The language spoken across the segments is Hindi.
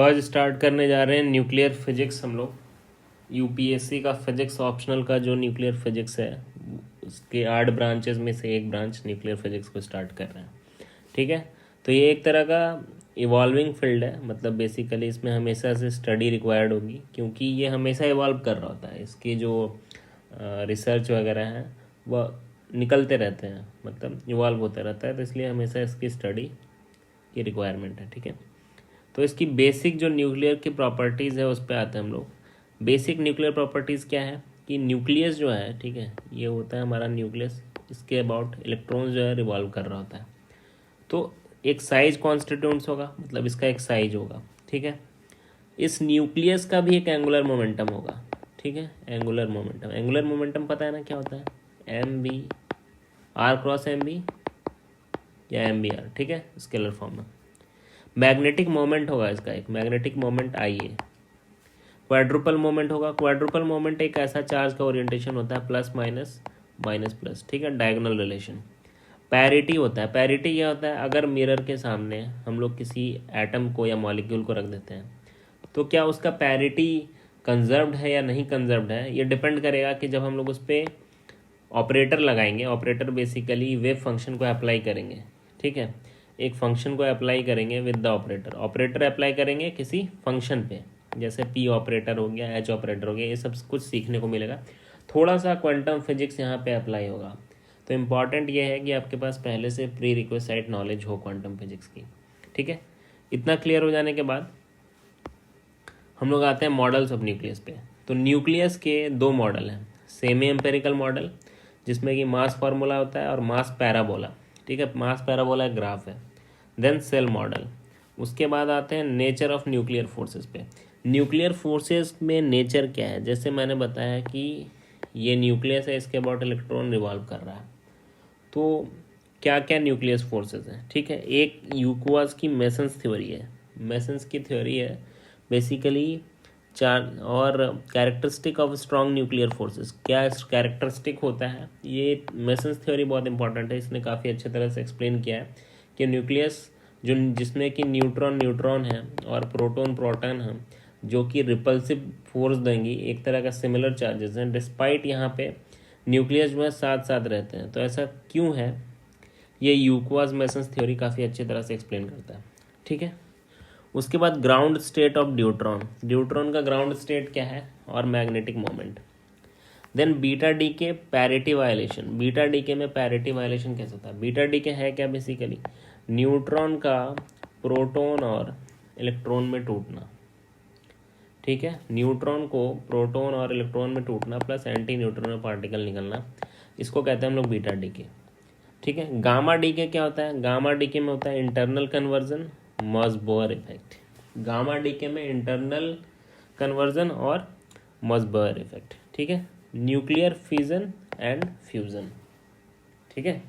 आज स्टार्ट करने जा रहे हैं न्यूक्लियर फिजिक्स। हम लोग यूपीएससी का फिजिक्स ऑप्शनल का जो न्यूक्लियर फिजिक्स है उसके 8 ब्रांचेस में से एक ब्रांच न्यूक्लियर फिजिक्स को स्टार्ट कर रहे हैं। ठीक है, तो ये एक तरह का इवॉल्विंग फील्ड है, मतलब बेसिकली इसमें हमेशा से स्टडी रिक्वायर्ड होगी क्योंकि ये हमेशा इवॉल्व कर रहा होता है। इसके जो रिसर्च वगैरह हैं वह निकलते रहते हैं, मतलब इवॉल्व होता रहता है, तो इसलिए हमेशा इसकी स्टडी की रिक्वायरमेंट है। ठीक है, तो इसकी बेसिक जो न्यूक्लियर की प्रॉपर्टीज़ है उस पर आते हैं हम लोग। बेसिक न्यूक्लियर प्रॉपर्टीज़ क्या है कि न्यूक्लियस जो है, ठीक है, ये होता है हमारा न्यूक्लियस, इसके अबाउट इलेक्ट्रॉन्स जो है रिवॉल्व कर रहा होता है। तो एक साइज कॉन्स्टिट्यूंट्स होगा, मतलब इसका एक साइज होगा। ठीक है, इस न्यूक्लियस का भी एक एंगुलर मोमेंटम होगा। ठीक है, एंगुलर मोमेंटम, एंगुलर मोमेंटम पता है ना क्या होता है, M B R cross M B या एम बी आर। ठीक है, स्केलर फॉर्म में। मैग्नेटिक मोमेंट होगा इसका, एक मैग्नेटिक मोमेंट आई है। क्वाड्रुपल मोमेंट होगा, क्वाड्रुपल मोमेंट एक ऐसा चार्ज का ओरिएंटेशन होता है प्लस माइनस माइनस प्लस। ठीक है, डायगोनल रिलेशन। पैरिटी होता है, पैरिटी क्या होता है, अगर मिरर के सामने हम लोग किसी एटम को या मॉलिक्यूल को रख देते हैं तो क्या उसका पैरिटी कंजर्व्ड है या नहीं कंजर्व्ड है, ये डिपेंड करेगा कि जब हम लोग उस पर ऑपरेटर लगाएंगे। ऑपरेटर बेसिकली वेव फंक्शन को अप्लाई करेंगे। ठीक है, एक फंक्शन को अप्लाई करेंगे with the operator, operator apply करेंगे किसी फंक्शन पे, जैसे पी ऑपरेटर हो गया, एच ऑपरेटर हो गया, ये सब कुछ सीखने को मिलेगा। थोड़ा सा क्वांटम फिजिक्स यहाँ पे अप्लाई होगा। तो इम्पॉर्टेंट ये है कि आपके पास पहले से प्री रिक्विसाइट नॉलेज हो क्वांटम फिजिक्स की। ठीक है, इतना क्लियर हो जाने के बाद हम लोग आते हैं मॉडल्स ऑफ न्यूक्लियस पे। तो न्यूक्लियस के 2 मॉडल हैं, सेमी एम्पेरिकल मॉडल जिसमें कि मास फार्मूला होता है और मास पैराबोला। ठीक है, मास पैराबोला एक ग्राफ है। Then shell model. उसके बाद आते हैं नेचर ऑफ न्यूक्लियर फोर्सेस पे। न्यूक्लियर फोर्सेस में नेचर क्या है, जैसे मैंने बताया कि ये न्यूक्लियस है, इसके अबाउट इलेक्ट्रॉन रिवॉल्व कर रहा है। तो क्या क्या न्यूक्लियस फोर्सेस हैं। ठीक है, एक यूक्वास की मेसन्स थ्योरी है, मेसन्स की थ्योरी है बेसिकली चार, और characteristic of strong nuclear forces, क्या कैरेक्टरिस्टिक होता है, ये मेसन्स थ्योरी बहुत इंपॉर्टेंट है। इसने काफ़ी अच्छे तरह से एक्सप्लेन किया है कि न्यूक्लियस जो जिसमें कि न्यूट्रॉन न्यूट्रॉन है और प्रोटॉन प्रोटॉन है, जो कि रिपल्सिव फोर्स देंगी, एक तरह का सिमिलर चार्जेस हैं, डिस्पाइट यहाँ पे न्यूक्लियस जो है साथ साथ रहते हैं। तो ऐसा क्यों है, ये यूक्वास मेसन्स थ्योरी काफ़ी अच्छी तरह से एक्सप्लेन करता है। ठीक है, उसके बाद ground state of deuteron, deuteron का ग्राउंड स्टेट क्या है, और magnetic moment. Then beta decay parity violation, beta decay में पैरिटी वायलेशन कैसे होता है। बीटा डी के है क्या, बेसिकली न्यूट्रॉन का प्रोटॉन और इलेक्ट्रॉन में टूटना। ठीक है, न्यूट्रॉन को प्रोटॉन और इलेक्ट्रॉन में टूटना प्लस एंटी न्यूट्रॉन पार्टिकल निकलना, इसको कहते हैं हम लोग बीटा डी के। ठीक है, गामा डी के क्या होता है, गामा डी के में होता है internal conversion, moss-bore effect. Gamma D के में इंटरनल कन्वर्जन और मॉस-बोअर इफेक्ट। ठीक है, न्यूक्लियर फिजन एंड फ्यूजन। ठीक है,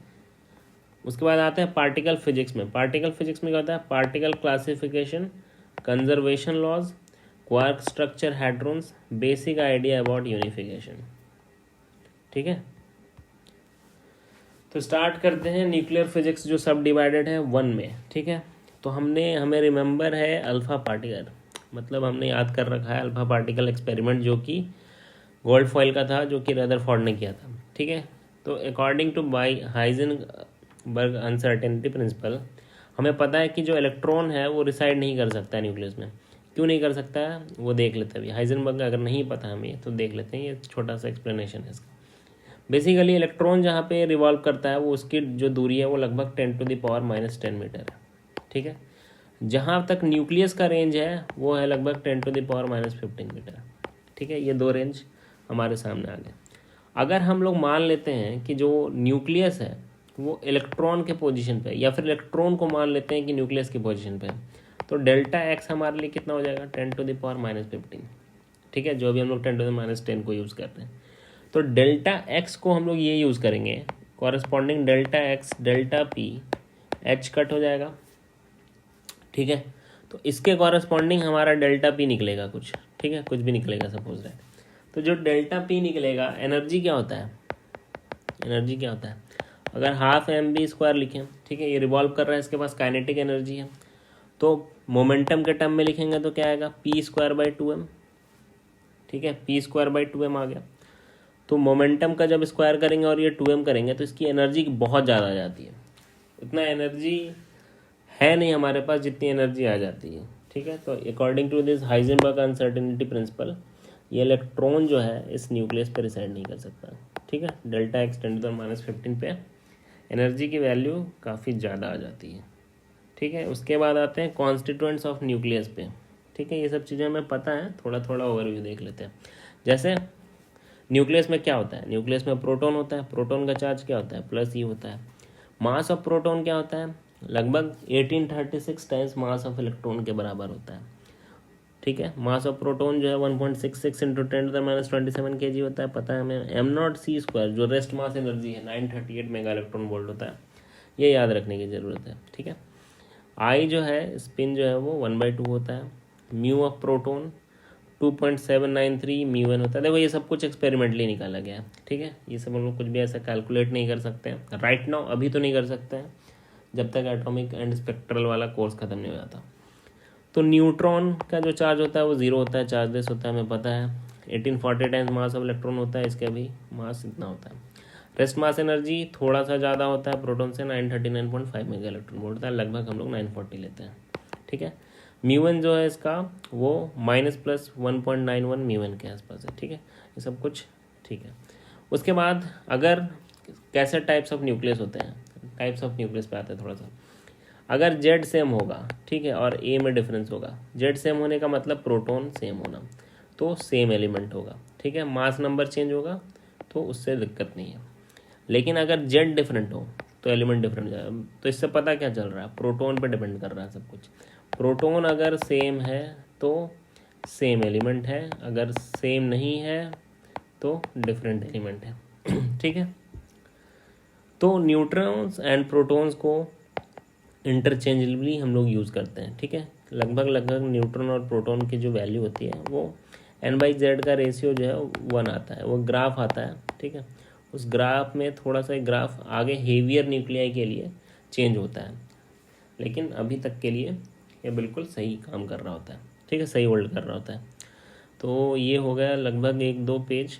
उसके बाद आते हैं पार्टिकल फिजिक्स में। पार्टिकल फिजिक्स में क्या होता है, particle classification, conservation laws, quark structure, hadrons, basic idea about unification. ठीक है, तो स्टार्ट करते हैं न्यूक्लियर फिजिक्स जो सब डिवाइडेड है 1 में। ठीक है, तो हमें रिमेंबर है अल्फा पार्टिकल, मतलब हमने याद कर रखा है अल्फा पार्टिकल एक्सपेरिमेंट जो कि गोल्ड फॉइल का था, जो कि रदरफोर्ड ने किया था। ठीक है, तो according to Heisenberg uncertainty principle, हमें पता है कि जो इलेक्ट्रॉन है वो रिसाइड नहीं कर सकता है न्यूक्लियस में। क्यों नहीं कर सकता है वो देख लेते हैं अभी। हाइजेनबर्ग अगर नहीं पता हमें तो देख लेते हैं, ये छोटा सा एक्सप्लेनेशन है इसका। बेसिकली इलेक्ट्रॉन जहाँ पे रिवॉल्व करता है वो उसकी जो दूरी है वो लगभग 10⁻⁻10 मीटर है। ठीक है, जहाँ तक न्यूक्लियस का रेंज है वो है लगभग 10⁻⁻15 मीटर। ठीक है, ये 2 रेंज हमारे सामने आ गए। अगर हम लोग मान लेते हैं कि जो न्यूक्लियस है वो इलेक्ट्रॉन के पोजीशन पे, या फिर इलेक्ट्रॉन को मान लेते हैं कि न्यूक्लियस की पोजीशन पे, तो डेल्टा एक्स हमारे लिए कितना हो जाएगा, 10⁻⁻15। ठीक है, जो भी हम लोग 10⁻10 को यूज़ करते हैं, तो डेल्टा एक्स को हम लोग ये यूज़ करेंगे, corresponding delta x delta P, H cut हो जाएगा। ठीक है, तो इसके कॉरेस्पॉन्डिंग हमारा डेल्टा पी निकलेगा कुछ। ठीक है, कुछ भी निकलेगा सपोज दैट। तो जो डेल्टा पी निकलेगा, एनर्जी क्या होता है, एनर्जी क्या होता है, अगर हाफ mv² लिखें, ठीक है, ये रिवॉल्व कर रहा है, इसके पास काइनेटिक एनर्जी है, तो मोमेंटम के टर्म में लिखेंगे तो क्या आएगा, p²/2m, ठीक है, p²/2m आ गया। तो मोमेंटम का जब स्क्वायर करेंगे और ये 2m करेंगे तो इसकी एनर्जी बहुत ज़्यादा आ जाती है, इतना एनर्जी है नहीं हमारे पास जितनी एनर्जी आ जाती है, ठीक है। तो according to this Heisenberg uncertainty principle, ये इलेक्ट्रॉन जो है इस न्यूक्लियस पर रिसाइड नहीं कर सकता, ठीक है। डेल्टा एक्स 10⁻15 पे एनर्जी की वैल्यू काफ़ी ज़्यादा आ जाती है, ठीक है। उसके बाद आते हैं कॉन्स्टिट्यूएंट्स ऑफ न्यूक्लियस पे, ठीक है। ये सब चीज़ें हमें पता है, थोड़ा थोड़ा ओवरव्यू देख लेते हैं। जैसे न्यूक्लियस में क्या होता है, न्यूक्लियस में प्रोटॉन होता है, प्रोटॉन का चार्ज क्या होता है, +E होता है। मास ऑफ प्रोटॉन क्या होता है, लगभग 1836 टाइम्स मास ऑफ इलेक्ट्रॉन के बराबर होता है, ठीक है। मास ऑफ प्रोटॉन जो है 1.66 × 10⁻27 kg होता है, पता है हमें। m0c² जो रेस्ट मास एनर्जी है 938 मेगा इलेक्ट्रॉन वोल्ट होता है, ये याद रखने की ज़रूरत है, ठीक है। आई जो है स्पिन जो है वो 1/2 होता है। म्यू ऑफ प्रोटॉन 2.793 μn होता है। देखो ये सब कुछ एक्सपेरिमेंटली निकाला गया है, ठीक है। ये सब हम लोग कुछ भी ऐसा कैलकुलेट नहीं कर सकते हैं राइट नाउ, अभी तो नहीं कर सकते हैं जब तक एटॉमिक एंड स्पेक्ट्रल वाला कोर्स ख़त्म नहीं हो जाता। तो न्यूट्रॉन का जो चार्ज होता है वो 0 होता है, चार्जलेस होता है, हमें पता है। 1840 टाइम्स मास ऑफ इलेक्ट्रॉन होता है, इसका भी मास इतना होता है। रेस्ट मास एनर्जी थोड़ा सा ज़्यादा होता है प्रोटॉन से, 939.5 मेगा इलेक्ट्रॉन वोल्ट होता है, लगभग हम लोग 940 लेते हैं, ठीक है। म्यून जो है इसका वो -+1.91 म्यून के आसपास है, ठीक है। ये सब कुछ ठीक है। उसके बाद अगर कैसे टाइप्स ऑफ न्यूक्लियस होते हैं, टाइप्स ऑफ न्यूक्लियस पे आते हैं थोड़ा सा। अगर जेड सेम होगा, ठीक है, और ए में डिफरेंस होगा, जेड सेम होने का मतलब प्रोटॉन सेम होना, तो सेम एलिमेंट होगा, ठीक है। मास नंबर चेंज होगा तो उससे दिक्कत नहीं है। लेकिन अगर जेड डिफरेंट हो तो एलिमेंट डिफरेंट हो जाएगा। तो इससे पता क्या चल रहा है, प्रोटॉन पे डिपेंड कर रहा है सब कुछ। प्रोटॉन अगर सेम है तो सेम एलिमेंट है, अगर सेम नहीं है तो डिफरेंट एलिमेंट है, ठीक है। तो न्यूट्रॉन्स एंड प्रोटॉन्स को इंटरचेंजेबली हम लोग यूज़ करते हैं, ठीक है। लगभग न्यूट्रॉन और प्रोटॉन की जो वैल्यू होती है वो n/z का रेशियो जो है 1 आता है, वो ग्राफ आता है, ठीक है। उस ग्राफ में थोड़ा सा ग्राफ आगे हेवियर न्यूक्लियाई के लिए चेंज होता है, लेकिन अभी तक के लिए ये बिल्कुल सही काम कर रहा होता है, ठीक है, सही होल्ड कर रहा होता है। तो ये हो गया लगभग 1-2 पेज,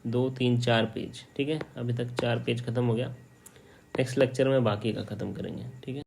2, 3, 4 पेज, ठीक है। अभी तक 4 पेज ख़त्म हो गया। नेक्स्ट लेक्चर में बाकी का ख़त्म करेंगे, ठीक है।